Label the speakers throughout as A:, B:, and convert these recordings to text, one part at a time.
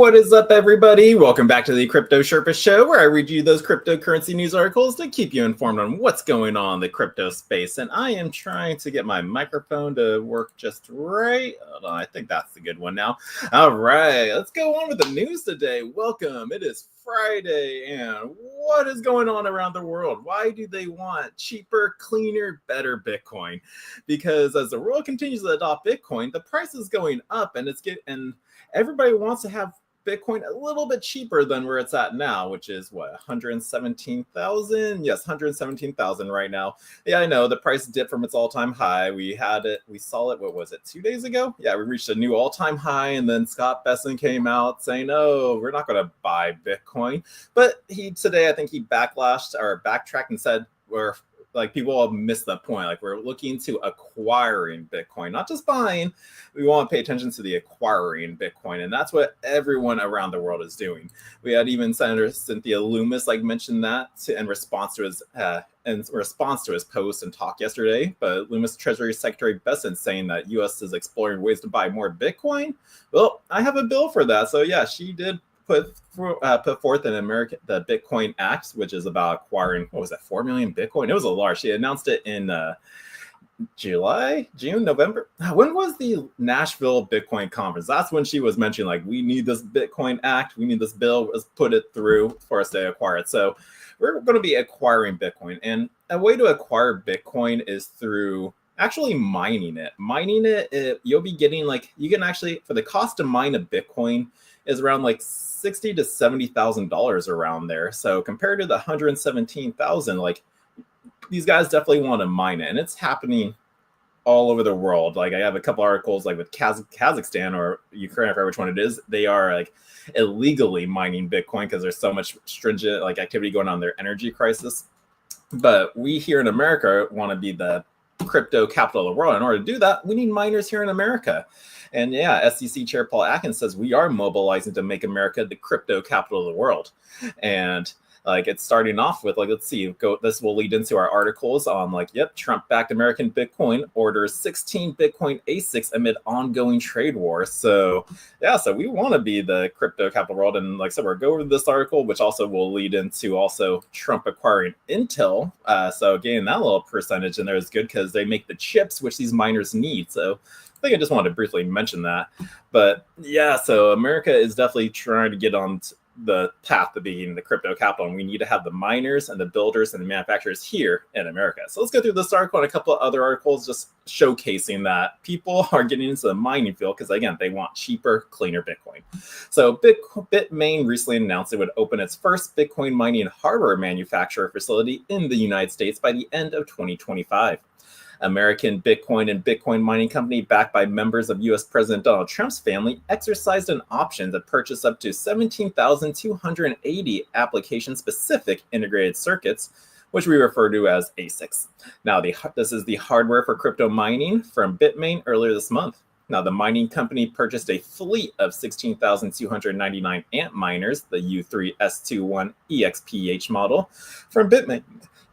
A: What is up, everybody? Welcome back to the Crypto Sherpa Show, where I read you those cryptocurrency news articles to keep you informed on what's going on in the crypto space. And I am trying to get my microphone to work just right. Hold on, I think that's the good one now. All right, let's go on with the news today. Welcome. It is Friday, and what is going on around the world? Why do they want cheaper, cleaner, better Bitcoin? Because as the world continues to adopt Bitcoin, the price is going up, and everybody wants to have Bitcoin a little bit cheaper than where it's at now, which is what, 117,000? Yes, 117,000 right now. Yeah, I know the price dipped from its all-time high. We saw it, what was it, 2 days ago? Yeah, we reached a new all-time high, and then Scott Bessent came out saying, "Oh, we're not going to buy Bitcoin." But today, I think he backlashed or backtracked and said, people have missed the point. Like, we're looking to acquiring Bitcoin, not just buying. We want to pay attention to the acquiring Bitcoin, and that's what everyone around the world is doing. We had even Senator Cynthia Lummis mention that in response to his post and talk yesterday. But Lummis Treasury Secretary Bessent saying that U.S. is exploring ways to buy more Bitcoin. Well, I have a bill for that. So yeah, she did put forth the Bitcoin Act, which is about acquiring, 4 million Bitcoin? It was a large. She announced it in June, November. When was the Nashville Bitcoin conference? That's when she was mentioning, we need this Bitcoin Act. We need this bill. Let's put it through for us to acquire it. So we're going to be acquiring Bitcoin. And a way to acquire Bitcoin is through actually mining it. You'll be getting you can actually, for the cost to mine a Bitcoin is around $60,000 to $70,000 around there. So compared to the 117,000, these guys definitely want to mine it, and it's happening all over the world. I have a couple articles with Kazakhstan or Ukraine, I forget which one it is. They are illegally mining Bitcoin because there's so much stringent activity going on in their energy crisis. But we here in America want to be the crypto capital of the world. In order to do that, we need miners here in America. And yeah, SEC Chair Paul Atkins says we are mobilizing to make America the crypto capital of the world. And it's starting off with let's see, this will lead into our articles on Trump-backed American Bitcoin orders 16 Bitcoin ASICs amid ongoing trade war. So yeah, so we want to be the crypto capital world. And like I said, we're going over this article, which also will lead into also Trump acquiring Intel. So again, that little percentage in there is good because they make the chips which these miners need. So I think I just wanted to briefly mention that. But yeah, so America is definitely trying to get on the path to being the crypto capital, and we need to have the miners and the builders and the manufacturers here in America. So let's go through this article and a couple of other articles just showcasing that people are getting into the mining field because, again, they want cheaper, cleaner Bitcoin. So Bitmain recently announced it would open its first Bitcoin mining hardware manufacturer facility in the United States by the end of 2025. American Bitcoin and Bitcoin mining company backed by members of U.S. President Donald Trump's family exercised an option to purchase up to 17,280 application-specific integrated circuits, which we refer to as ASICs. Now, this is the hardware for crypto mining from Bitmain earlier this month. Now, the mining company purchased a fleet of 16,299 AMP miners, the U3 S21 EXPH model, from Bitmain.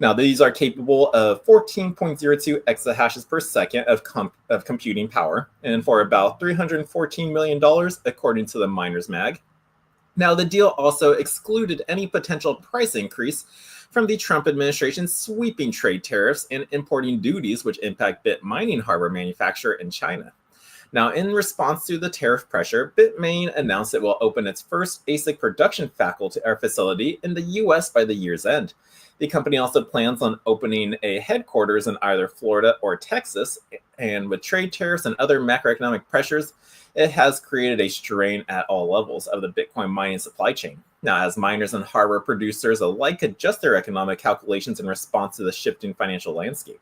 A: Now, these are capable of 14.02 exahashes per second of computing power, and for about $314 million, according to the Miners Mag. Now, the deal also excluded any potential price increase from the Trump administration's sweeping trade tariffs and importing duties, which impact Bit mining hardware manufacturer in China. Now, in response to the tariff pressure, Bitmain announced it will open its first ASIC production facility in the U.S. by the year's end. The company also plans on opening a headquarters in either Florida or Texas, and with trade tariffs and other macroeconomic pressures, it has created a strain at all levels of the Bitcoin mining supply chain. Now, as miners and hardware producers alike adjust their economic calculations in response to the shifting financial landscape.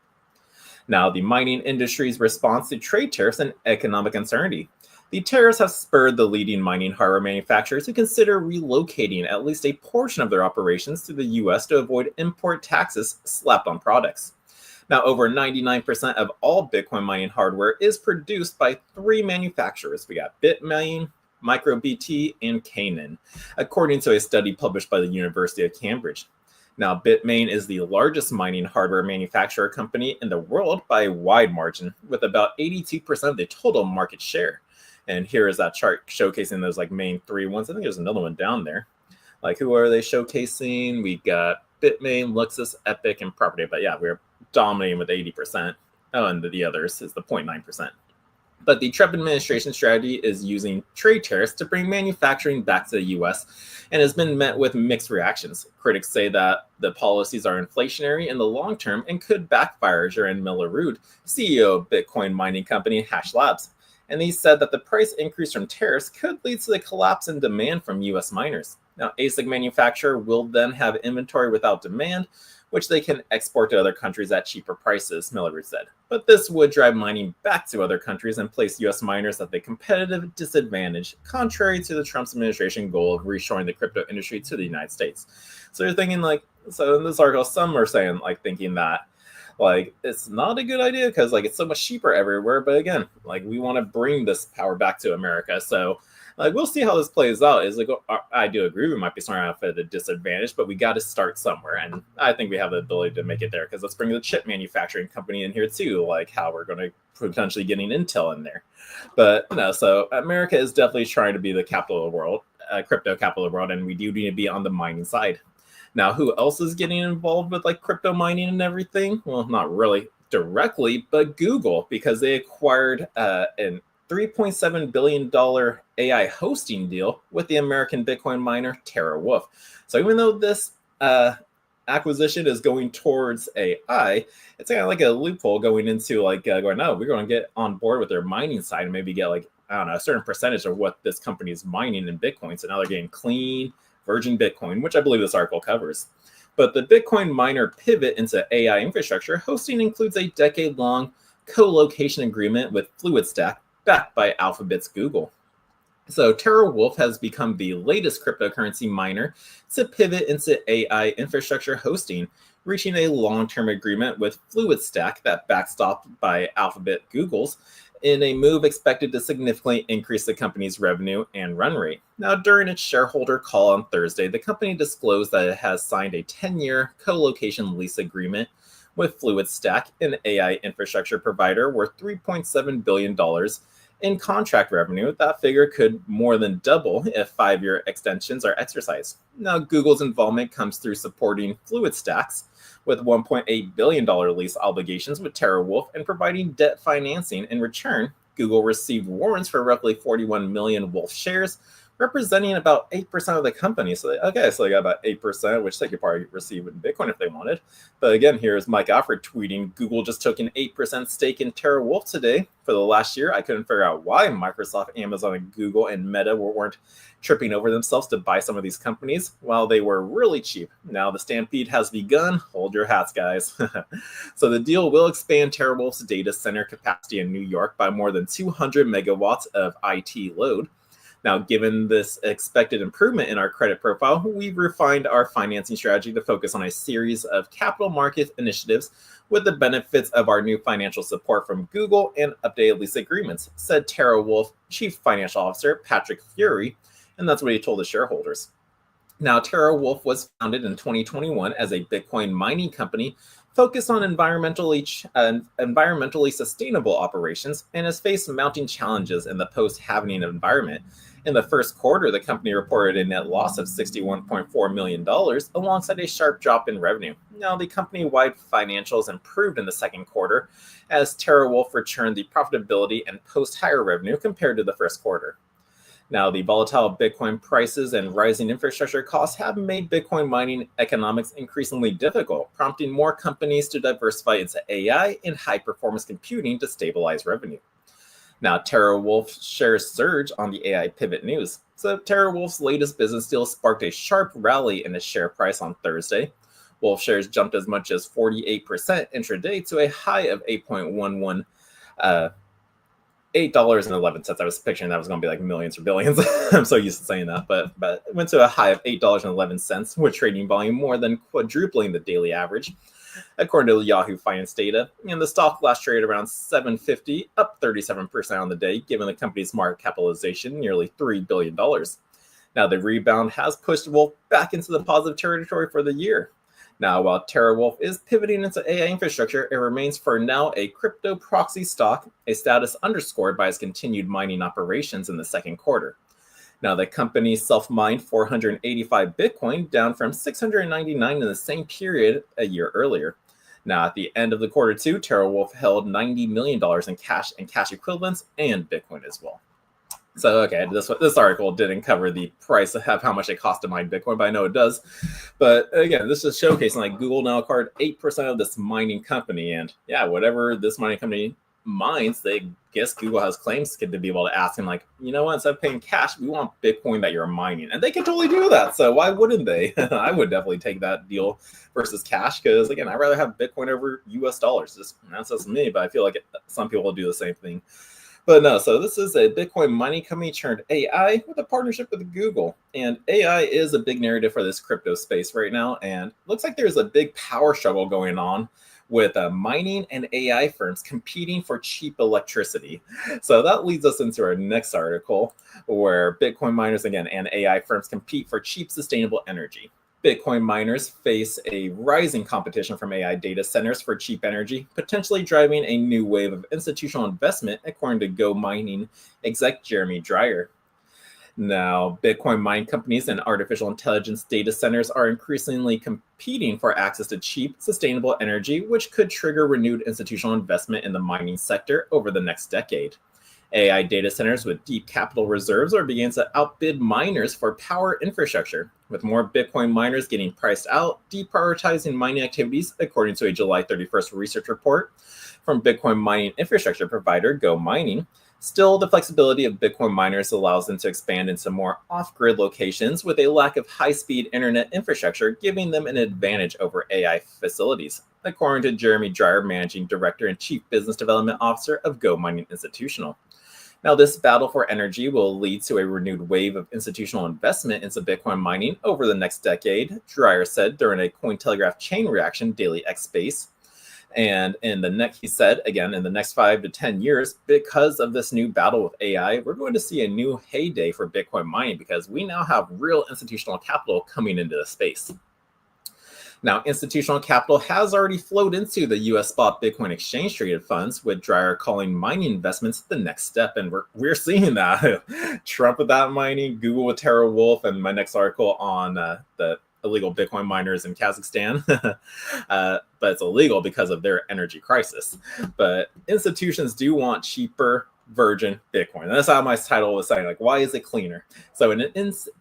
A: Now, the mining industry's response to trade tariffs and economic uncertainty. The tariffs have spurred the leading mining hardware manufacturers to consider relocating at least a portion of their operations to the U.S. to avoid import taxes slapped on products. Now, over 99% of all Bitcoin mining hardware is produced by 3 manufacturers. We got Bitmain, MicroBT, and Canaan, according to a study published by the University of Cambridge. Now, Bitmain is the largest mining hardware manufacturer company in the world by a wide margin, with about 82% of the total market share. And here is that chart showcasing those like main three ones. I think there's another one down there. Like, who are they showcasing? We got Bitmain, Luxus, Epic, and Property. But yeah, we're dominating with 80%. Oh, and the others is the 0.9%. But the Trump administration strategy is using trade tariffs to bring manufacturing back to the U.S. and has been met with mixed reactions. Critics say that the policies are inflationary in the long term and could backfire. Jaron Miller-Rood, CEO of Bitcoin mining company Hash Labs, and he said that the price increase from tariffs could lead to the collapse in demand from U.S. miners. Now, ASIC manufacturer will then have inventory without demand, which they can export to other countries at cheaper prices, Miller said. But this would drive mining back to other countries and place U.S. miners at a competitive disadvantage, contrary to the Trump administration goal of reshoring the crypto industry to the United States. So you're thinking so in this article, some are saying thinking that it's not a good idea because it's so much cheaper everywhere. But again, we want to bring this power back to America. So we'll see how this plays out. I do agree we might be starting off at a disadvantage, but we got to start somewhere. And I think we have the ability to make it there because let's bring the chip manufacturing company in here too, how we're going to potentially getting Intel in there. But so America is definitely trying to be the capital of the world, crypto capital of the world, and we do need to be on the mining side. Now, who else is getting involved with crypto mining and everything? Well, not really directly, but Google, because they acquired an $3.7 billion AI hosting deal with the American Bitcoin miner TeraWulf. So even though this acquisition is going towards AI, it's kind of like a loophole going into going, no, we're going to get on board with their mining side and maybe get a certain percentage of what this company is mining in Bitcoin. So now they're getting clean, virgin Bitcoin, which I believe this article covers. But the Bitcoin miner pivot into AI infrastructure hosting includes a decade-long co-location agreement with FluidStack, backed by Alphabet's Google. So TeraWulf has become the latest cryptocurrency miner to pivot into AI infrastructure hosting, reaching a long-term agreement with FluidStack that backstopped by Alphabet Google's in a move expected to significantly increase the company's revenue and run rate. Now, during its shareholder call on Thursday, the company disclosed that it has signed a 10-year co-location lease agreement with FluidStack, an AI infrastructure provider worth $3.7 billion in contract revenue. That figure could more than double if 5-year extensions are exercised. Now, Google's involvement comes through supporting FluidStack's with $1.8 billion lease obligations with TeraWulf and providing debt financing. In return, Google received warrants for roughly 41 million Wolf shares, representing about 8% of the company. So they got about 8%, which they could probably receive in Bitcoin if they wanted. But again, here's Mike Alfred tweeting, Google just took an 8% stake in TeraWulf today. For the last year, I couldn't figure out why Microsoft, Amazon, and Google and Meta weren't tripping over themselves to buy some of these companies while they were really cheap. Now the stampede has begun. Hold your hats, guys. So the deal will expand TeraWulf's data center capacity in New York by more than 200 megawatts of IT load. Now, given this expected improvement in our credit profile, we've refined our financing strategy to focus on a series of capital market initiatives with the benefits of our new financial support from Google and updated lease agreements, said TeraWulf Chief Financial Officer Patrick Fury, and that's what he told the shareholders. Now, TeraWulf was founded in 2021 as a Bitcoin mining company focused on environmentally sustainable operations and has faced mounting challenges in the post-halving environment. In the first quarter, the company reported a net loss of $61.4 million alongside a sharp drop in revenue. Now, the company-wide financials improved in the second quarter as TeraWulf returned the profitability and post-higher revenue compared to the first quarter. Now, the volatile Bitcoin prices and rising infrastructure costs have made Bitcoin mining economics increasingly difficult, prompting more companies to diversify into AI and high-performance computing to stabilize revenue. Now, TeraWulf shares surge on the AI pivot news. So TeraWulf's latest business deal sparked a sharp rally in its share price on Thursday. Wolf shares jumped as much as 48% intraday to a high of $8.11. $8.11. I was picturing that was going to be like millions or billions. I'm so used to saying that, but it went to a high of $8.11 with trading volume more than quadrupling the daily average, according to Yahoo Finance data. And the stock last traded around $7.50, up 37% on the day, given the company's market capitalization nearly $3 billion. Now, the rebound has pushed Wolf back into the positive territory for the year. Now, while TeraWolf is pivoting into AI infrastructure, it remains for now a crypto proxy stock, a status underscored by its continued mining operations in the second quarter. Now, the company self-mined 485 Bitcoin, down from 699 in the same period a year earlier. Now, at the end of the quarter two, TeraWolf held $90 million in cash and cash equivalents and Bitcoin as well. So, okay, this article didn't cover the price of how much it cost to mine Bitcoin, but I know it does. But again, this is showcasing like Google now acquired 8% of this mining company. And yeah, whatever this mining company mines, they guess Google has claims to be able to ask him, like, you know what, instead of paying cash, we want Bitcoin that you're mining. And they can totally do that. So why wouldn't they? I would definitely take that deal versus cash because, again, I'd rather have Bitcoin over US dollars. That's just me, but I feel like some people will do the same thing. But no, so this is a Bitcoin mining company turned AI with a partnership with Google. And AI is a big narrative for this crypto space right now. And looks like there's a big power struggle going on with mining and AI firms competing for cheap electricity. So that leads us into our next article, where Bitcoin miners, again, and AI firms compete for cheap, sustainable energy. Bitcoin miners face a rising competition from AI data centers for cheap energy, potentially driving a new wave of institutional investment, according to Go Mining exec Jeremy Dreyer. Now, Bitcoin mining companies and artificial intelligence data centers are increasingly competing for access to cheap, sustainable energy, which could trigger renewed institutional investment in the mining sector over the next decade. AI data centers with deep capital reserves are beginning to outbid miners for power infrastructure, with more Bitcoin miners getting priced out, deprioritizing mining activities, according to a July 31st research report from Bitcoin mining infrastructure provider Go Mining. Still, the flexibility of Bitcoin miners allows them to expand into more off-grid locations with a lack of high-speed internet infrastructure, giving them an advantage over AI facilities, according to Jeremy Dreyer, Managing Director and Chief Business Development Officer of Go Mining Institutional. Now, this battle for energy will lead to a renewed wave of institutional investment into Bitcoin mining over the next decade, Dreyer said during a Cointelegraph Chain Reaction Daily X Space. And he said, again, in the next 5 to 10 years, because of this new battle with AI, we're going to see a new heyday for Bitcoin mining because we now have real institutional capital coming into the space. Now, institutional capital has already flowed into the U.S. spot Bitcoin exchange traded funds, with Dreyer calling mining investments the next step. And we're seeing that. Trump with that mining, Google with TeraWolf, and my next article on the illegal Bitcoin miners in Kazakhstan. But it's illegal because of their energy crisis. But institutions do want cheaper virgin Bitcoin. And that's how my title was saying, like, why is it cleaner? So an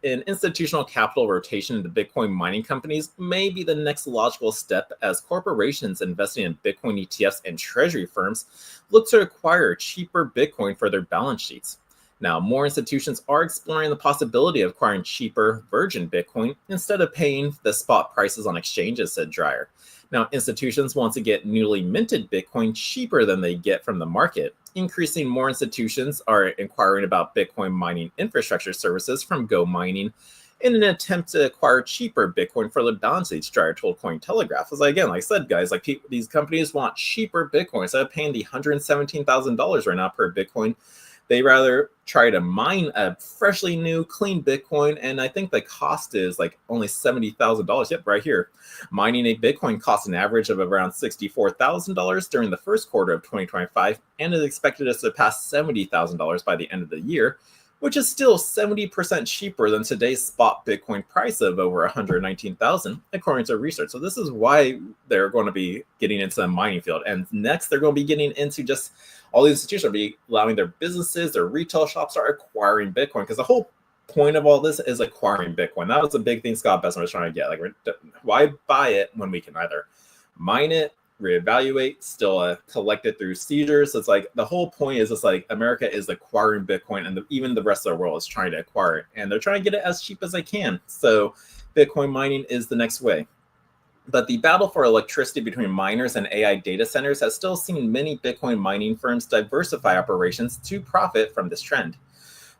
A: institutional capital rotation into Bitcoin mining companies may be the next logical step as corporations investing in Bitcoin ETFs and treasury firms look to acquire cheaper Bitcoin for their balance sheets. Now, more institutions are exploring the possibility of acquiring cheaper virgin Bitcoin instead of paying the spot prices on exchanges, said Dreyer. Now, institutions want to get newly minted Bitcoin cheaper than they get from the market. Increasing more institutions are inquiring about Bitcoin mining infrastructure services from Go Mining in an attempt to acquire cheaper Bitcoin for their balance sheets, Dreyer told Cointelegraph. As again, like I said, guys, like these companies want cheaper Bitcoin. Instead of paying the $117,000 right now per Bitcoin, they rather try to mine a freshly new, clean Bitcoin, and I think the cost is like only $70,000. Yep, right here. Mining a Bitcoin costs an average of around $64,000 during the first quarter of 2025, and is expected to surpass $70,000 by the end of the year, which is still 70% cheaper than today's spot Bitcoin price of over $119,000, according to research. So this is why they're going to be getting into the mining field. And next, they're going to be getting into just all these institutions are be allowing their businesses, their retail shops start acquiring Bitcoin, because the whole point of all this is acquiring Bitcoin. That was a big thing Scott Bessemer was trying to get. Like, why buy it when we can either mine it, reevaluate, still collect it through seizures? So it's like the whole point is just like America is acquiring Bitcoin, and even the rest of the world is trying to acquire it, and they're trying to get it as cheap as they can. So Bitcoin mining is the next way. But the battle for electricity between miners and AI data centers has still seen many Bitcoin mining firms diversify operations to profit from this trend.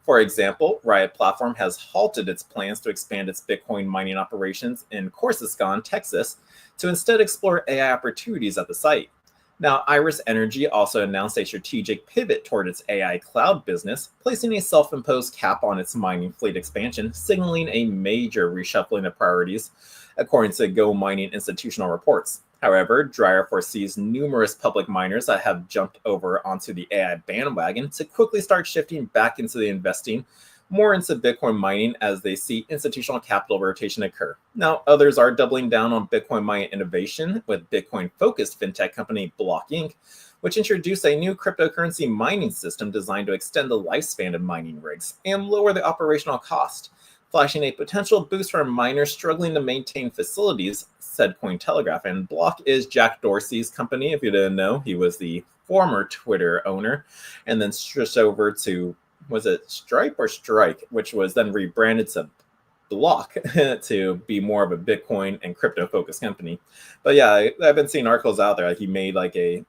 A: For example, Riot Platform has halted its plans to expand its Bitcoin mining operations in Corsicana, Texas, to instead explore AI opportunities at the site. Now, Iris Energy also announced a strategic pivot toward its AI cloud business, placing a self-imposed cap on its mining fleet expansion, signaling a major reshuffling of priorities according to Go Mining institutional reports. However, Dreyer foresees numerous public miners that have jumped over onto the AI bandwagon to quickly start shifting back into the investing more into Bitcoin mining as they see institutional capital rotation occur. Now, others are doubling down on Bitcoin mining innovation with Bitcoin-focused fintech company Block Inc., which introduced a new cryptocurrency mining system designed to extend the lifespan of mining rigs and lower the operational cost, flashing a potential boost for miners struggling to maintain facilities, said Cointelegraph. And Block is Jack Dorsey's company, if you didn't know. He was the former Twitter owner and then switched over to, was it Stripe or Strike, which was then rebranded to Block to be more of a Bitcoin and crypto focused company. But yeah, I've been seeing articles out there like he made like a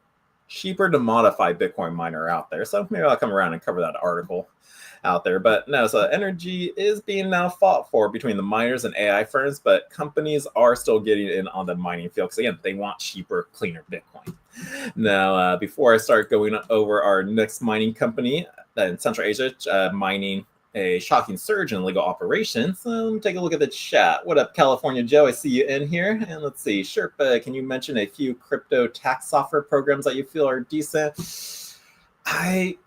A: cheaper to modify Bitcoin miner out there. So maybe I'll come around and cover that article out there. But no, so energy is being now fought for between the miners and AI firms, but companies are still getting in on the mining field because again, they want cheaper, cleaner Bitcoin. Now, before I start going over our next mining company in Central Asia, mining a shocking surge in illegal operations. Let me take a look at the chat. What up, California Joe? I see you in here. And let's see, Sherpa, can you mention a few crypto tax software programs that you feel are decent? I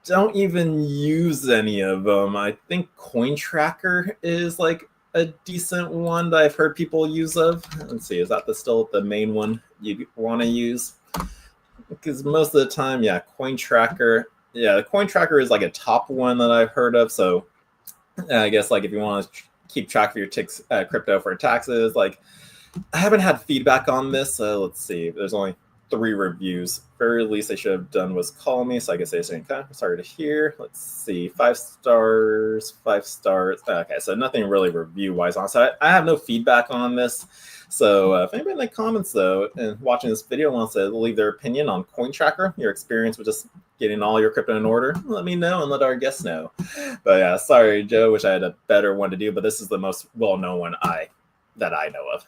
A: don't even use any of them. I think CoinTracker is like a decent one that I've heard people use of. Let's see, is that still the main one you want to use? Because most of the time, yeah, CoinTracker. Yeah, the CoinTracker is like a top one that I've heard of. So I guess like if you want to keep track of your crypto for taxes, like I haven't had feedback on this. Let's see. There's only 3 reviews. Very least they should have done was call me. So I guess they say, okay, sorry to hear. Let's see. 5 stars, 5 stars. Okay, so nothing really review wise on. So I have no feedback on this. So if anybody in the comments though and watching this video wants to leave their opinion on CoinTracker, your experience with just getting all your crypto in order, let me know and let our guests know. But yeah, sorry Joe, wish I had a better one to do, but this is the most well-known one that I know of.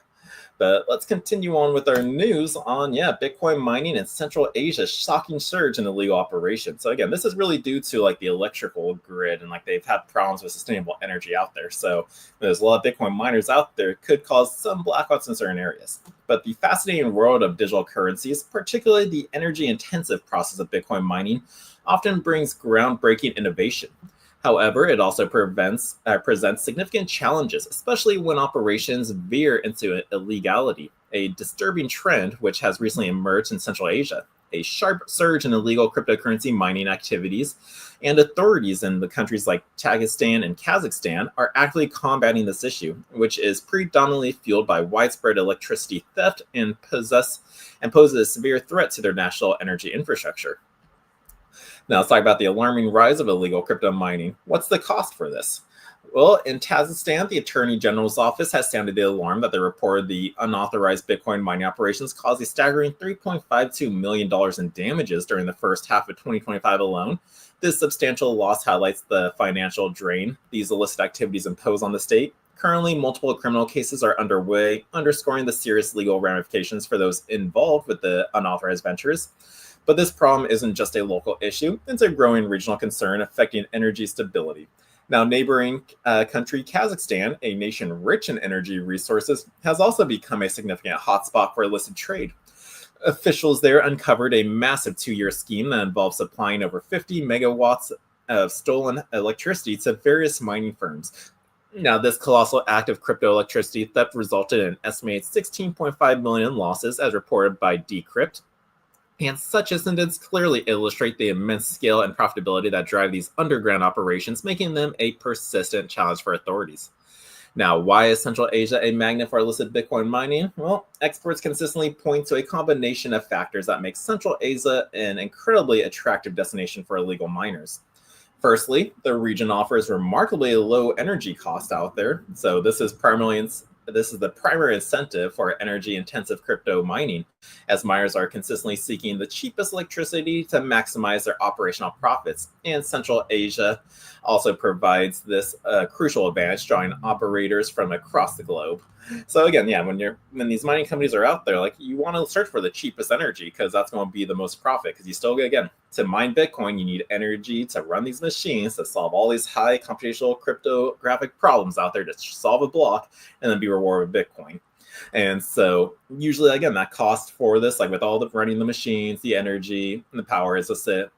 A: But let's continue on with our news on, Bitcoin mining in Central Asia, shocking surge in illegal operations. So again, this is really due to like the electrical grid and like they've had problems with sustainable energy out there. So there's a lot of Bitcoin miners out there, could cause some blackouts in certain areas. But the fascinating world of digital currencies, particularly the energy intensive process of Bitcoin mining, often brings groundbreaking innovation. However, it also presents significant challenges, especially when operations veer into illegality, a disturbing trend which has recently emerged in Central Asia. A sharp surge in illegal cryptocurrency mining activities, and authorities in the countries like Tajikistan and Kazakhstan are actively combating this issue, which is predominantly fueled by widespread electricity theft and poses a severe threat to their national energy infrastructure. Now let's talk about the alarming rise of illegal crypto mining. What's the cost for this? Well, in Tajikistan, the Attorney General's office has sounded the alarm that they reported the unauthorized Bitcoin mining operations caused a staggering $3.52 million in damages during the first half of 2025 alone. This substantial loss highlights the financial drain these illicit activities impose on the state. Currently, multiple criminal cases are underway, underscoring the serious legal ramifications for those involved with the unauthorized ventures. But this problem isn't just a local issue, it's a growing regional concern affecting energy stability. Now, neighboring country Kazakhstan, a nation rich in energy resources, has also become a significant hotspot for illicit trade. Officials there uncovered a massive 2-year scheme that involves supplying over 50 megawatts of stolen electricity to various mining firms. Now, this colossal act of crypto electricity theft resulted in an estimated 16.5 million in losses, as reported by Decrypt. And such incidents clearly illustrate the immense scale and profitability that drive these underground operations, making them a persistent challenge for authorities. Now, why is Central Asia a magnet for illicit Bitcoin mining? Well, experts consistently point to a combination of factors that make Central Asia an incredibly attractive destination for illegal miners. Firstly, the region offers remarkably low energy costs out there, so this is the primary incentive for energy-intensive crypto mining. as miners are consistently seeking the cheapest electricity to maximize their operational profits. And Central Asia also provides this crucial advantage, drawing operators from across the globe. So again, yeah, when these mining companies are out there, like, you want to search for the cheapest energy because that's going to be the most profit. Because you still, again, to mine Bitcoin, you need energy to run these machines to solve all these high computational cryptographic problems out there to solve a block and then be rewarded with Bitcoin. And so usually, again, that cost for this, like with all the running the machines, the energy, and the power, is just a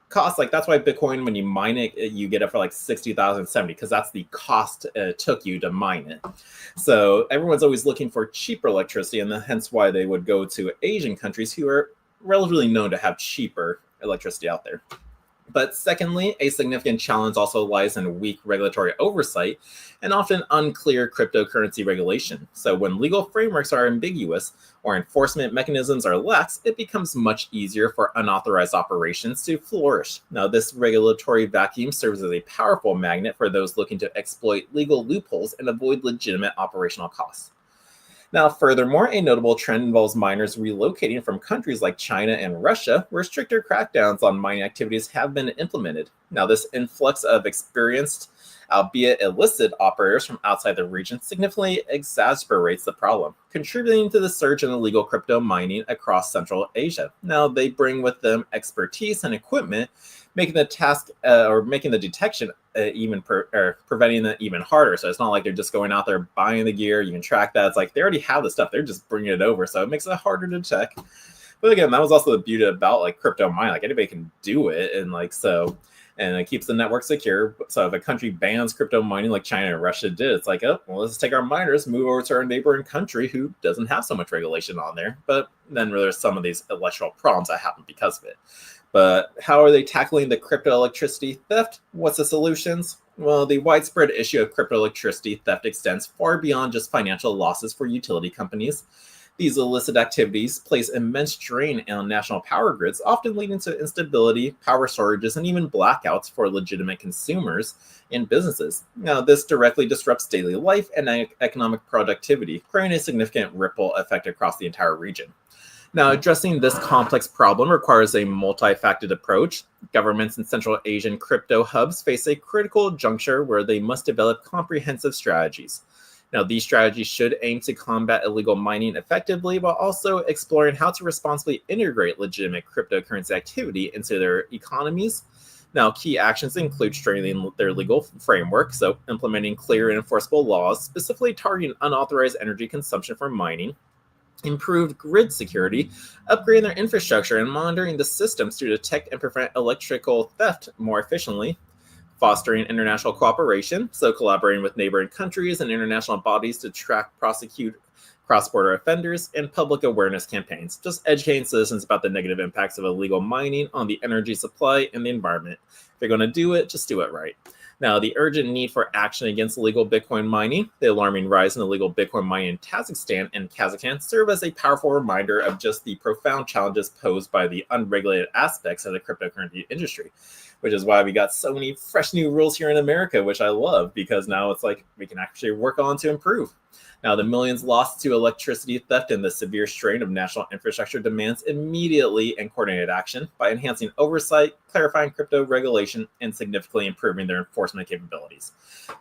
A: cost. Like, that's why Bitcoin, when you mine it, you get it for like 60,000, 70, because that's the cost it took you to mine it. So everyone's always looking for cheaper electricity, and hence why they would go to Asian countries who are relatively known to have cheaper electricity out there. But secondly, a significant challenge also lies in weak regulatory oversight and often unclear cryptocurrency regulation. So when legal frameworks are ambiguous or enforcement mechanisms are lax, it becomes much easier for unauthorized operations to flourish. Now, this regulatory vacuum serves as a powerful magnet for those looking to exploit legal loopholes and avoid legitimate operational costs. Now, furthermore, a notable trend involves miners relocating from countries like China and Russia, where stricter crackdowns on mining activities have been implemented. Now, this influx of experienced, albeit illicit, operators from outside the region significantly exacerbates the problem, contributing to the surge in illegal crypto mining across Central Asia. Now, they bring with them expertise and equipment, making the task making the detection preventing it even harder. So it's not like they're just going out there buying the gear. You can track that. It's like they already have the stuff. They're just bringing it over. So it makes it harder to detect. But again, that was also the beauty about like crypto mining. Like, anybody can do it. And it keeps the network secure. So if a country bans crypto mining like China and Russia did, it's like, oh, well, let's take our miners, move over to our neighboring country who doesn't have so much regulation on there. But then there's some of these electoral problems that happen because of it. But how are they tackling the crypto electricity theft? What's the solutions? Well, the widespread issue of crypto electricity theft extends far beyond just financial losses for utility companies. These illicit activities place immense strain on national power grids, often leading to instability, power shortages, and even blackouts for legitimate consumers and businesses. Now, this directly disrupts daily life and economic productivity, creating a significant ripple effect across the entire region. Now, addressing this complex problem requires a multifaceted approach. Governments in Central Asian crypto hubs face a critical juncture where they must develop comprehensive strategies. Now, these strategies should aim to combat illegal mining effectively, while also exploring how to responsibly integrate legitimate cryptocurrency activity into their economies. Now, key actions include strengthening their legal framework, so implementing clear and enforceable laws, specifically targeting unauthorized energy consumption for mining, improved grid security, upgrading their infrastructure, and monitoring the systems to detect and prevent electrical theft more efficiently, fostering international cooperation, so collaborating with neighboring countries and international bodies to track, prosecute cross-border offenders, and public awareness campaigns, just educating citizens about the negative impacts of illegal mining on the energy supply and the environment. If you're going to do it, just do it right. Now, the urgent need for action against illegal Bitcoin mining, the alarming rise in illegal Bitcoin mining in Kazakhstan and Kazakhstan serve as a powerful reminder of just the profound challenges posed by the unregulated aspects of the cryptocurrency industry, which is why we got so many fresh new rules here in America, which I love, because now it's like we can actually work on to improve. Now, the millions lost to electricity theft and the severe strain of national infrastructure demands immediately and coordinated action by enhancing oversight, clarifying crypto regulation, and significantly improving their enforcement capabilities.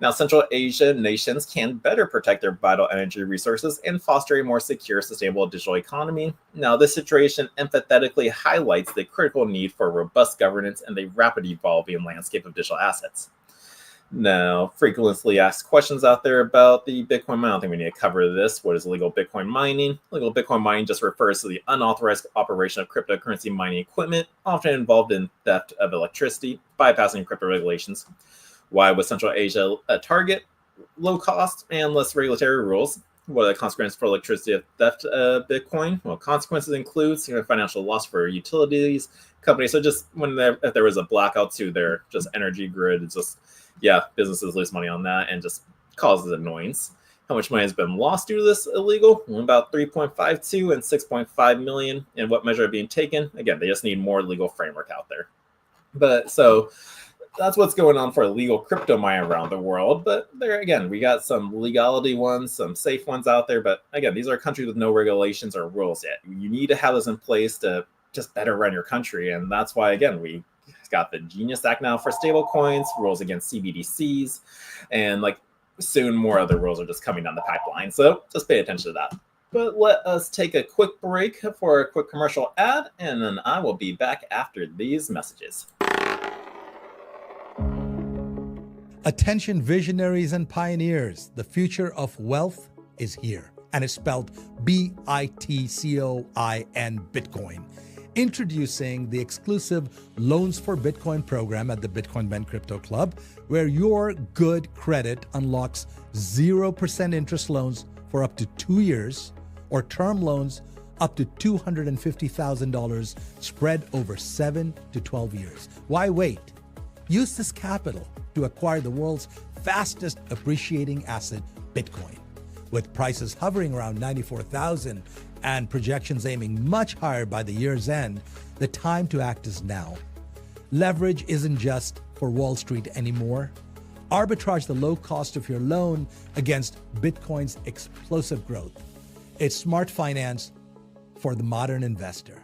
A: Now, Central Asia nations can better protect their vital energy resources and foster a more secure, sustainable digital economy. Now, this situation empathetically highlights the critical need for robust governance and the rapidly evolving landscape of digital assets. Now, frequently asked questions out there about the Bitcoin mining. I don't think we need to cover this. What is illegal Bitcoin mining? Illegal Bitcoin mining just refers to the unauthorized operation of cryptocurrency mining equipment, often involved in theft of electricity, bypassing crypto regulations. Why was Central Asia a target? Low cost and less regulatory rules. What are the consequences for electricity theft of Bitcoin? Well, consequences include significant financial loss for utilities companies. So just if there was a blackout to their just energy grid, it's just, businesses lose money on that and just causes annoyance. How much money has been lost due to this illegal? Well, about 3.52 and 6.5 million. And what measure are being taken? Again, they just need more legal framework out there. But so that's what's going on for legal crypto mining around the world. But there again, we got some legality ones, some safe ones out there. But again, these are countries with no regulations or rules yet. You need to have this in place to just better run your country. And that's why, again, we got the Genius Act now for stable coins, rules against CBDCs, and like soon more other rules are just coming down the pipeline. So just pay attention to that. But let us take a quick break for a quick commercial ad, and then I will be back after these messages.
B: Attention visionaries and pioneers, the future of wealth is here, and it's spelled BITCOIN, Bitcoin. Introducing the exclusive Loans for Bitcoin program at the Bitcoin Ben Crypto Club, where your good credit unlocks 0% interest loans for up to 2 years, or term loans up to $250,000 spread over 7 to 12 years. Why wait? Use this capital to acquire the world's fastest appreciating asset, Bitcoin. With prices hovering around 94,000 and projections aiming much higher by the year's end, the time to act is now. Leverage isn't just for Wall Street anymore. Arbitrage the low cost of your loan against Bitcoin's explosive growth. It's smart finance for the modern investor.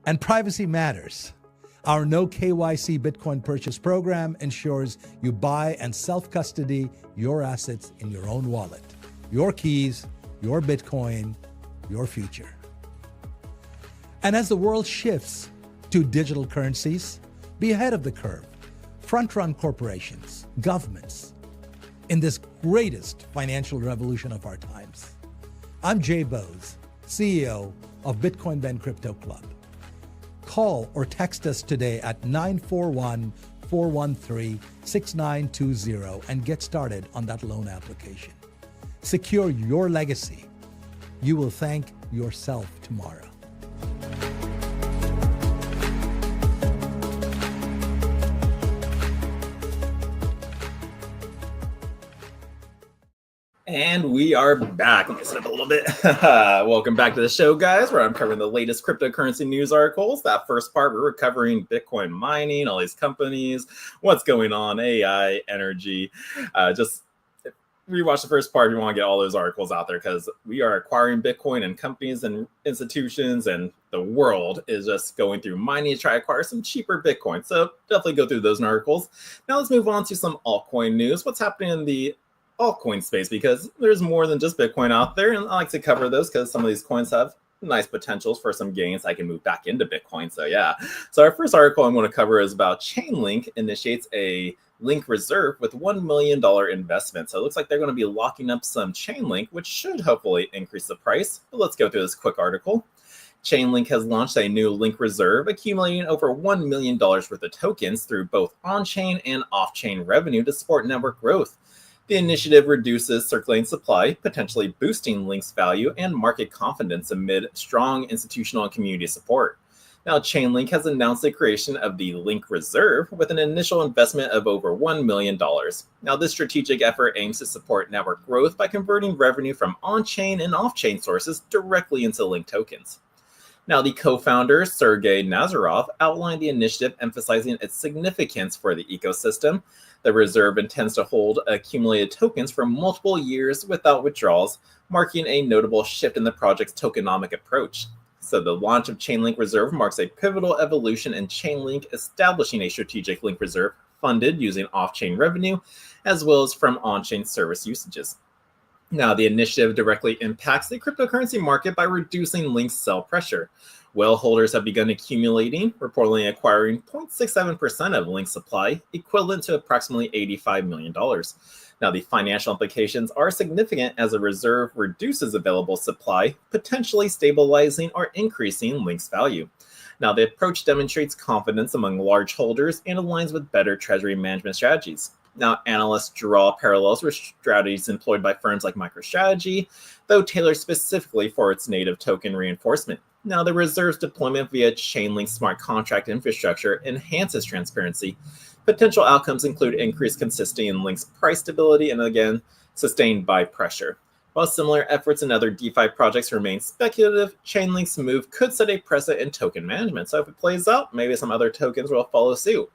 B: And privacy matters. Our no KYC Bitcoin purchase program ensures you buy and self-custody your assets in your own wallet. Your keys, your Bitcoin, your future. And as the world shifts to digital currencies, be ahead of the curve. Front-run corporations, governments, in this greatest financial revolution of our times. I'm Jay Bose, CEO of Bitcoin Ben Crypto Club. Call or text us today at 941-413-6920 and get started on that loan application. Secure your legacy. You will thank yourself tomorrow.
A: And we are back. Let me set up a little bit. Welcome back to the show, guys, where I'm covering the latest cryptocurrency news articles. That first part, we're covering Bitcoin mining, all these companies, what's going on, AI, energy. Just rewatch the first part if you want to get all those articles out there, because we are acquiring Bitcoin, and companies and institutions and the world is just going through mining to try to acquire some cheaper Bitcoin. So definitely go through those articles. Now let's move on to some altcoin news. What's happening in the altcoin space, because there's more than just Bitcoin out there, and I like to cover those because some of these coins have nice potentials for some gains. I can move back into Bitcoin. So yeah. So our first article I'm going to cover is about Chainlink initiates a Link reserve with $1 million investment. So it looks like they're going to be locking up some Chainlink, which should hopefully increase the price. But let's go through this quick article. Chainlink has launched a new Link reserve, accumulating over $1 million worth of tokens through both on-chain and off-chain revenue to support network growth. The initiative reduces circulating supply, potentially boosting Link's value and market confidence amid strong institutional and community support. Now, Chainlink has announced the creation of the Link Reserve with an initial investment of over $1 million. Now, this strategic effort aims to support network growth by converting revenue from on-chain and off-chain sources directly into Link tokens. Now, the co-founder, Sergey Nazarov, outlined the initiative, emphasizing its significance for the ecosystem. The reserve intends to hold accumulated tokens for multiple years without withdrawals, marking a notable shift in the project's tokenomic approach. So the launch of Chainlink Reserve marks a pivotal evolution in Chainlink establishing a strategic Link Reserve funded using off-chain revenue, as well as from on-chain service usages. Now, the initiative directly impacts the cryptocurrency market by reducing Link's sell pressure. Whale holders have begun accumulating, reportedly acquiring 0.67% of Link's supply, equivalent to approximately $85 million. Now, the financial implications are significant as a reserve reduces available supply, potentially stabilizing or increasing Link's value. Now, the approach demonstrates confidence among large holders and aligns with better treasury management strategies. Now, analysts draw parallels with strategies employed by firms like MicroStrategy, though tailored specifically for its native token reinforcement. Now, the reserve's deployment via Chainlink smart contract infrastructure enhances transparency. Potential outcomes include increased consistency in Link's price stability and, again, sustained by pressure. While similar efforts in other DeFi projects remain speculative, Chainlink's move could set a precedent in token management. So if it plays out, maybe some other tokens will follow suit.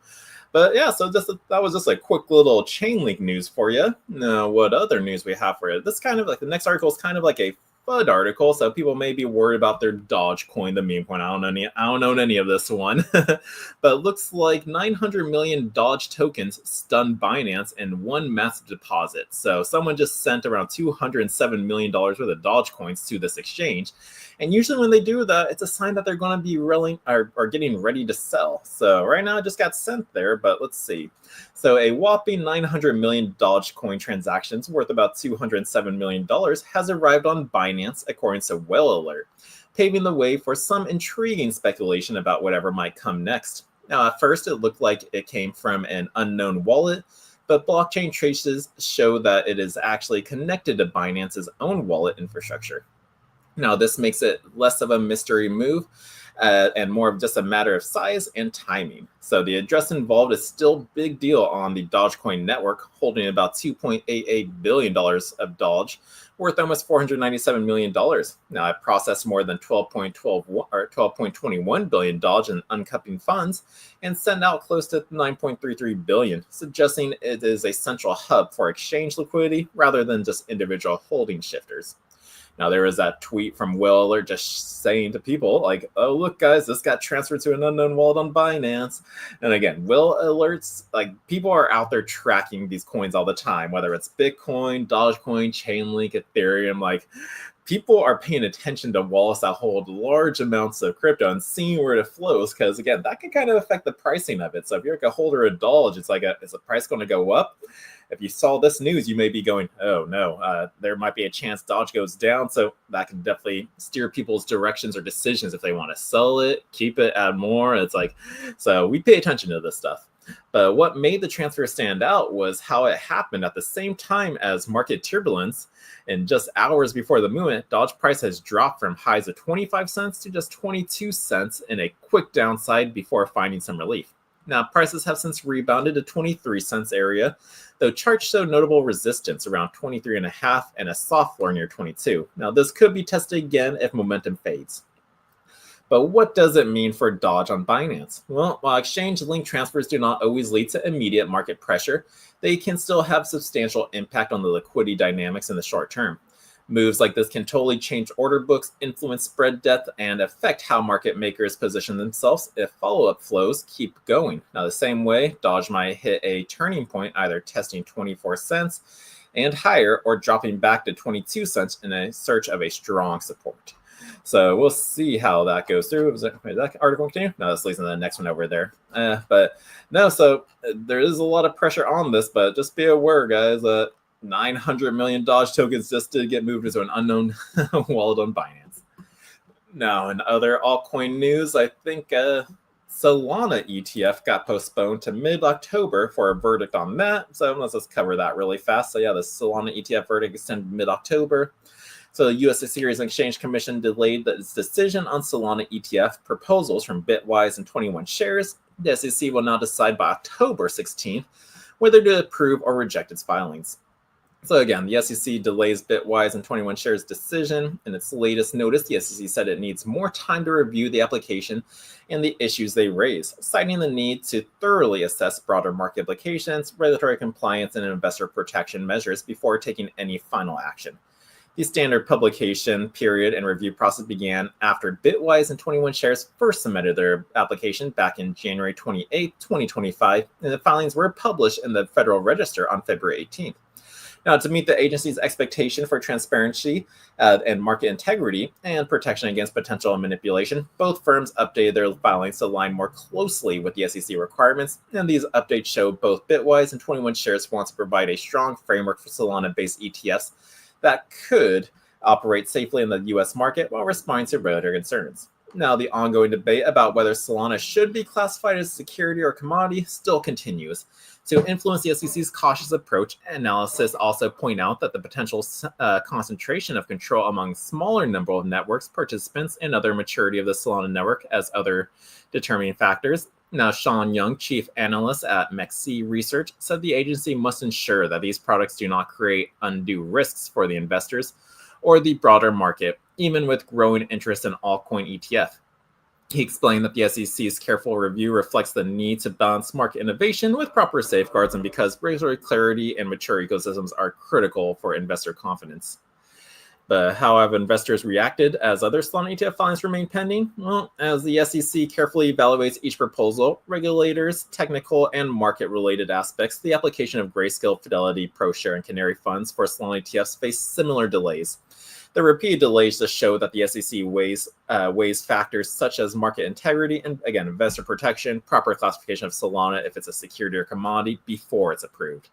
A: But yeah, so that was just a quick little chain link news for you. Now, what other news we have for you? This kind of like the next article is kind of like a FUD article, so people may be worried about their Dogecoin, the meme coin. I don't own any of this one, but it looks like 900 million Doge tokens stunned Binance in one massive deposit. So someone just sent around $207 million worth of Doge coins to this exchange. And usually when they do that, it's a sign that they're going to be getting ready to sell. So right now it just got sent there, but let's see. So a whopping 900 million Dogecoin transactions worth about $207 million has arrived on Binance, according to Whale Alert, paving the way for some intriguing speculation about whatever might come next. Now, at first, it looked like it came from an unknown wallet, but blockchain traces show that it is actually connected to Binance's own wallet infrastructure. Now, this makes it less of a mystery move and more of just a matter of size and timing. So the address involved is still big deal on the Dogecoin network, holding about $2.88 billion of Doge, worth almost $497 million. Now, it processed more than 12.21 billion Doge in uncupping funds and sent out close to 9.33 billion, suggesting it is a central hub for exchange liquidity rather than just individual holding shifters. Now, there was that tweet from Will Alert just saying to people, like, oh, look, guys, this got transferred to an unknown wallet on Binance. And again, Will Alerts, like, people are out there tracking these coins all the time, whether it's Bitcoin, Dogecoin, Chainlink, Ethereum. Like, people are paying attention to wallets that hold large amounts of crypto and seeing where it flows, because, again, that can kind of affect the pricing of it. So if you're like a holder of Doge, it's like, is the price going to go up? If you saw this news, you may be going, oh, no, there might be a chance Doge goes down. So that can definitely steer people's directions or decisions if they want to sell it, keep it, add more. It's like, so we pay attention to this stuff. But what made the transfer stand out was how it happened at the same time as market turbulence. And just hours before the movement, Doge price has dropped from highs of 25 cents to just 22 cents in a quick downside before finding some relief. Now, prices have since rebounded to 23 cents area, though charts show notable resistance around 23.5 and a soft floor near 22. Now, this could be tested again if momentum fades. But what does it mean for Doge on Binance? Well, while exchange-linked transfers do not always lead to immediate market pressure, they can still have substantial impact on the liquidity dynamics in the short term. Moves like this can totally change order books, influence spread depth, and affect how market makers position themselves if follow-up flows keep going. Now, the same way, Doge might hit a turning point, either testing 24 cents and higher or dropping back to 22 cents in a search of a strong support. So we'll see how that goes through. Is that article continue? No, this leads to the next one over there. But no, so there is a lot of pressure on this, but just be aware, guys, 900 million Doge tokens just did get moved into an unknown wallet on Binance. Now, in other altcoin news, I think Solana ETF got postponed to mid-October for a verdict on that. So let's just cover that really fast. So yeah, the Solana ETF verdict extended mid-October. So the U.S. Securities and Exchange Commission delayed its decision on Solana ETF proposals from Bitwise and 21 Shares. The SEC will now decide by October 16th whether to approve or reject its filings. So again, the SEC delays Bitwise and 21 Shares' decision. In its latest notice, the SEC said it needs more time to review the application and the issues they raise, citing the need to thoroughly assess broader market implications, regulatory compliance, and investor protection measures before taking any final action. The standard publication period and review process began after Bitwise and 21 Shares first submitted their application back in January 28, 2025, and the filings were published in the Federal Register on February 18th. Now, to meet the agency's expectation for transparency and market integrity and protection against potential manipulation, both firms updated their filings to align more closely with the SEC requirements, and these updates show both Bitwise and 21 Shares want to provide a strong framework for Solana-based ETFs that could operate safely in the U.S. market while responding to regulatory concerns. Now, the ongoing debate about whether Solana should be classified as security or commodity still continues. To influence the SEC's cautious approach, analysis also point out that the potential concentration of control among smaller number of networks participants and other maturity of the Solana network as other determining factors. Now, Sean Young, chief analyst at MEXC Research, said the agency must ensure that these products do not create undue risks for the investors or the broader market, even with growing interest in altcoin ETF. He explained that the SEC's careful review reflects the need to balance market innovation with proper safeguards, and because regulatory clarity and mature ecosystems are critical for investor confidence. But how have investors reacted as other Solana ETF filings remain pending? Well, as the SEC carefully evaluates each proposal, regulators, technical, and market-related aspects, the application of Grayscale, Fidelity, ProShare, and Canary funds for Solana ETFs face similar delays. The repeated delays just show that the SEC weighs factors such as market integrity and, again, investor protection, proper classification of Solana if it's a security or commodity before it's approved.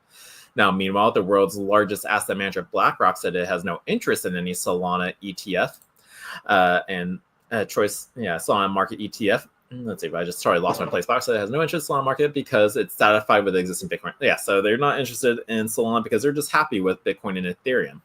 A: Now, meanwhile, the world's largest asset manager, BlackRock, said it has no interest in any Solana ETF Solana market ETF. Let's see if I just lost my place. BlackRock said it has no interest in Solana market because it's satisfied with the existing Bitcoin. Yeah, so they're not interested in Solana because they're just happy with Bitcoin and Ethereum.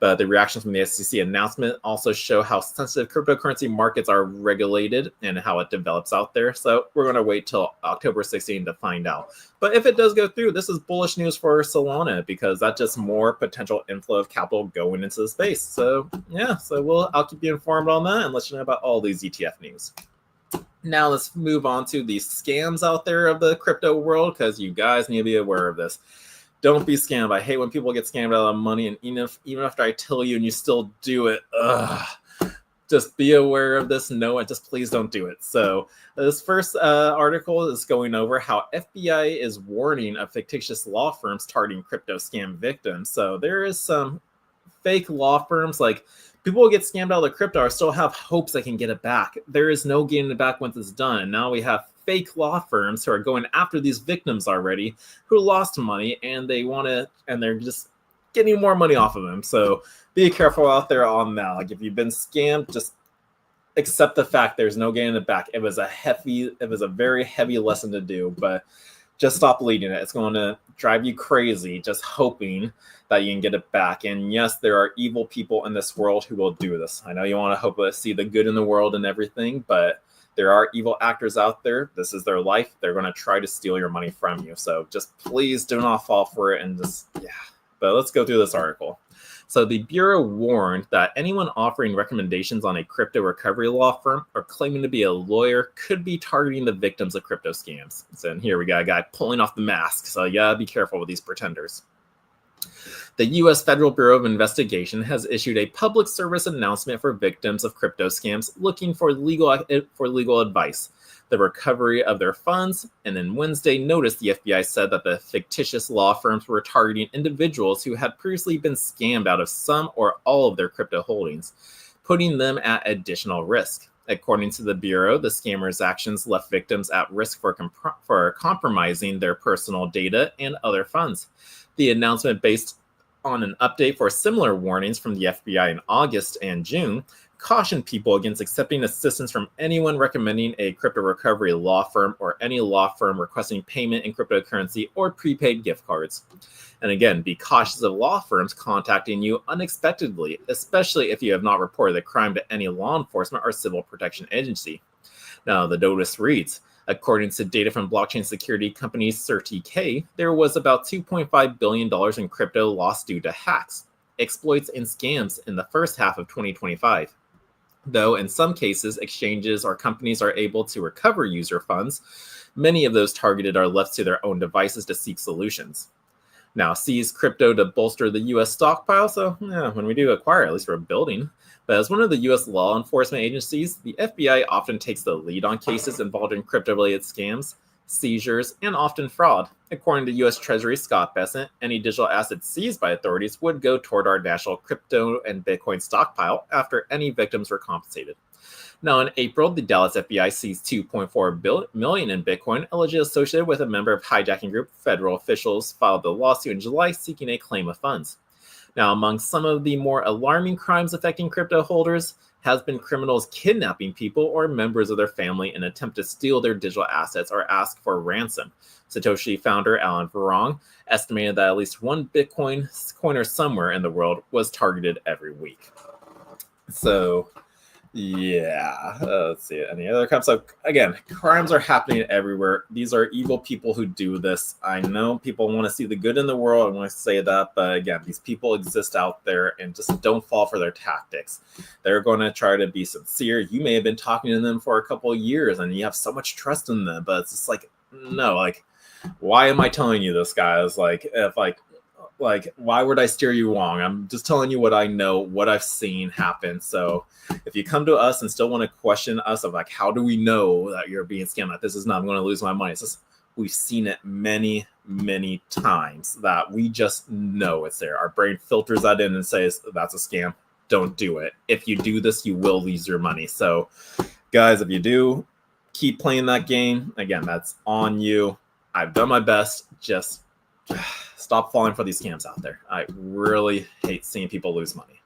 A: But the reactions from the SEC announcement also show how sensitive cryptocurrency markets are regulated and how it develops out there. So we're going to wait till October 16 to find out. But if it does go through, this is bullish news for Solana because that's just more potential inflow of capital going into the space. So yeah, I'll keep you informed on that and let you know about all these ETF news. Now let's move on to the scams out there of the crypto world because you guys need to be aware of this. Don't be scammed. I hate when people get scammed out of money, and even after I tell you and you still do it, just be aware of this. No, just please don't do it. So this first article is going over how FBI is warning of fictitious law firms targeting crypto scam victims. So there is some fake law firms, like people who get scammed out of the crypto or still have hopes they can get it back. There is no getting it back once it's done. And now we have fake law firms who are going after these victims already who lost money and they're just getting more money off of them. So be careful out there on that. Like if you've been scammed, just accept the fact there's no getting it back. It was a very heavy lesson to do, but just stop leading it. It's going to drive you crazy just hoping that you can get it back. And yes, there are evil people in this world who will do this. I know you want to see the good in the world and everything, but there are evil actors out there. This is their life. They're going to try to steal your money from you. So just please do not fall for it But let's go through this article. So the Bureau warned that anyone offering recommendations on a crypto recovery law firm or claiming to be a lawyer could be targeting the victims of crypto scams. So here we got a guy pulling off the mask. So you gotta be careful with these pretenders. The U.S. Federal Bureau of Investigation has issued a public service announcement for victims of crypto scams looking for legal advice, the recovery of their funds, and then Wednesday notice the FBI said that the fictitious law firms were targeting individuals who had previously been scammed out of some or all of their crypto holdings, putting them at additional risk. According to the Bureau, the scammers' actions left victims at risk for compromising their personal data and other funds. The announcement, based on an update for similar warnings from the FBI in August and June, cautioned people against accepting assistance from anyone recommending a crypto recovery law firm or any law firm requesting payment in cryptocurrency or prepaid gift cards. And again, be cautious of law firms contacting you unexpectedly, especially if you have not reported the crime to any law enforcement or civil protection agency. Now, the notice reads, according to data from blockchain security company CertiK, there was about $2.5 billion in crypto lost due to hacks, exploits, and scams in the first half of 2025. Though in some cases, exchanges or companies are able to recover user funds, many of those targeted are left to their own devices to seek solutions. Now, seize crypto to bolster the U.S. stockpile. So when we do acquire, at least we're building. But as one of the U.S. law enforcement agencies, the FBI often takes the lead on cases involved in crypto-related scams, seizures, and often fraud. According to U.S. Treasury Scott Bessent, any digital assets seized by authorities would go toward our national crypto and Bitcoin stockpile after any victims were compensated. Now, in April, the Dallas FBI seized $2.4 million in Bitcoin, allegedly associated with a member of hijacking group. Federal officials filed the lawsuit in July seeking a claim of funds. Now, among some of the more alarming crimes affecting crypto holders has been criminals kidnapping people or members of their family in an attempt to steal their digital assets or ask for ransom. Satoshi founder Alan Varong estimated that at least one Bitcoin coiner somewhere in the world was targeted every week. So, Yeah, let's see. Any other crimes? So again, crimes are happening everywhere. These are evil people who do this. I know people want to see the good in the world. I want to say that, but again, these people exist out there, and just don't fall for their tactics. They're going to try to be sincere. You may have been talking to them for a couple of years, and you have so much trust in them, but it's just like, no, like, why am I telling you this, guys? Like, if like why would I steer you wrong? I'm just telling you what I know, what I've seen happen. So if you come to us and still want to question us of like, how do we know that you're being scammed? Like, this is not, I'm going to lose my money. It's just, we've seen it many, many times that we just know it's there. Our brain filters that in and says, that's a scam. Don't do it. If you do this, you will lose your money. So guys, if you do keep playing that game, again, that's on you. I've done my best. Just stop falling for these scams out there. I really hate seeing people lose money.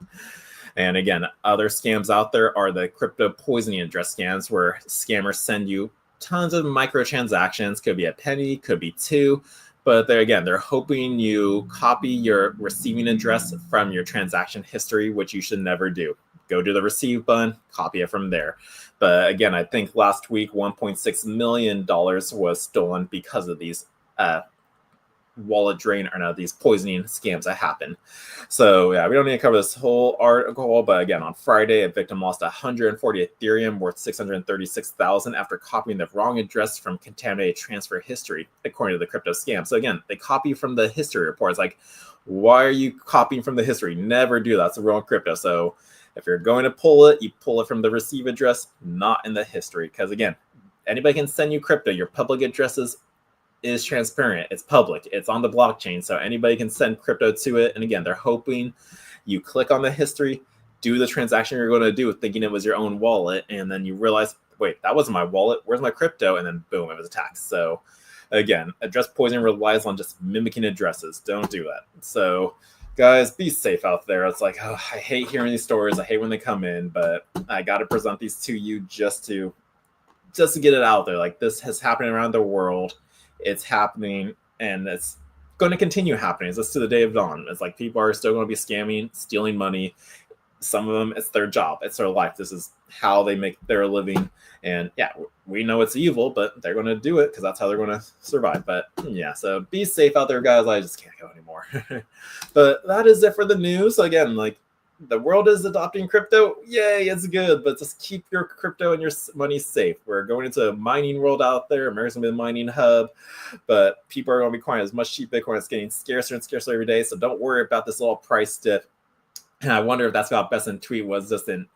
A: And again, other scams out there are the crypto poisoning address scams, where scammers send you tons of microtransactions. Could be a penny, could be two. But they're hoping you copy your receiving address from your transaction history, which you should never do. Go to the receive button, copy it from there. But again, I think last week, $1.6 million was stolen because of these wallet drain, or no, these poisoning scams that happen. So yeah, we don't need to cover this whole article, but again, on Friday, a victim lost 140 Ethereum worth 636,000 after copying the wrong address from contaminated transfer history, according to the crypto scam. So again, they copy from the history reports. Like, why are you copying from the history? Never do that. It's the wrong crypto. So if you're going to pull it, you pull it from the receive address, not in the history. Because again, anybody can send you crypto. Your public addresses is transparent. It's public. It's on the blockchain. So anybody can send crypto to it. And again, they're hoping you click on the history, do the transaction you're going to do, thinking it was your own wallet. And then you realize, wait, that wasn't my wallet. Where's my crypto? And then boom, it was attacked. So again, address poisoning relies on just mimicking addresses. Don't do that. So guys, be safe out there. It's like, oh, I hate hearing these stories. I hate when they come in, but I got to present these to you just to get it out there. Like, this has happened around the world. It's happening, and it's going to continue happening. It's just to the day of dawn. It's like people are still going to be scamming, stealing money. Some of them, it's their job. It's their life. This is how they make their living. And yeah, we know it's evil, but they're going to do it because that's how they're going to survive. But yeah, so be safe out there, guys. I just can't go anymore. But that is it for the news. Again, like, the world is adopting crypto. Yay, it's good, but just keep your crypto and your money safe. We're going into a mining world out there. America's going to be a mining hub, but people are going to be acquiring as much cheap Bitcoin. It's getting scarcer and scarcer every day, so don't worry about this little price dip. And I wonder if that's what Besson tweet was, just an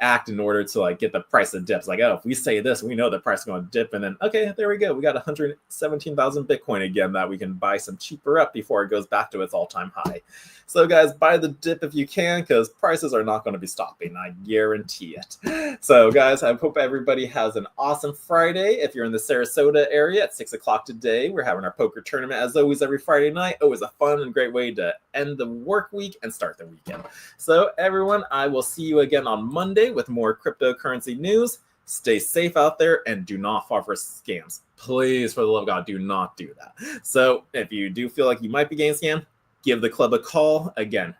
A: act in order to like get the price of dips. Like, oh, if we say this, we know the price is going to dip, and then okay, there we go. We got 117,000 Bitcoin again that we can buy some cheaper up before it goes back to its all-time high. So guys, buy the dip if you can, because prices are not going to be stopping. I guarantee it. So guys, I hope everybody has an awesome Friday. If you're in the Sarasota area at 6 o'clock today, we're having our poker tournament as always every Friday night. Always a fun and great way to end the work week and start the weekend. So everyone, I will see you again on Monday with more cryptocurrency news. Stay safe out there and do not fall for scams. Please, for the love of God, do not do that. So if you do feel like you might be getting scammed, give the club a call. Again,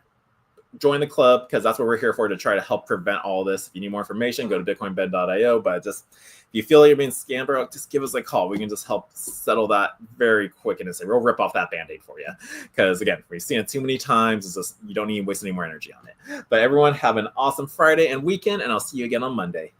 A: join the club, because that's what we're here for, to try to help prevent all this. If you need more information, go to bitcoinbed.io. But just, if you feel like you're being scammed, bro, just give us a call. We can just help settle that very quick, and say we'll rip off that band-aid for you. Because again, we've seen it too many times. It's just, you don't need to waste any more energy on it. But everyone, have an awesome Friday and weekend, and I'll see you again on Monday.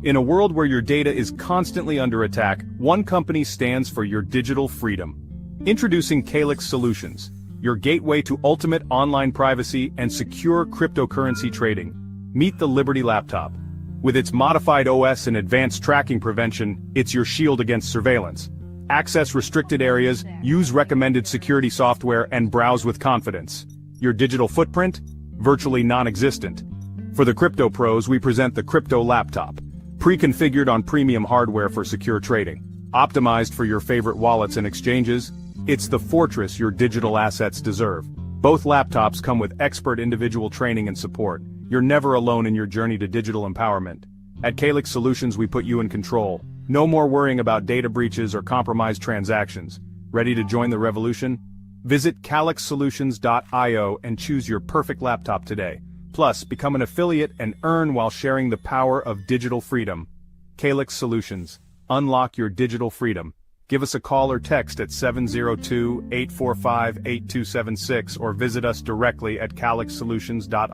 C: In a world where your data is constantly under attack, one company stands for your digital freedom. Introducing Calyx Solutions, your gateway to ultimate online privacy and secure cryptocurrency trading. Meet the Liberty Laptop. With its modified OS and advanced tracking prevention, it's your shield against surveillance. Access restricted areas, use recommended security software, and browse with confidence. Your digital footprint? Virtually non-existent. For the crypto pros, we present the Crypto Laptop. Pre-configured on premium hardware for secure trading. Optimized for your favorite wallets and exchanges, it's the fortress your digital assets deserve. Both laptops come with expert individual training and support. You're never alone in your journey to digital empowerment. At Calyx Solutions, we put you in control. No more worrying about data breaches or compromised transactions. Ready to join the revolution? Visit calyxsolutions.io and choose your perfect laptop today. Plus, become an affiliate and earn while sharing the power of digital freedom. Calyx Solutions. Unlock your digital freedom. Give us a call or text at 702-845-8276 or visit us directly at calyxsolutions.io.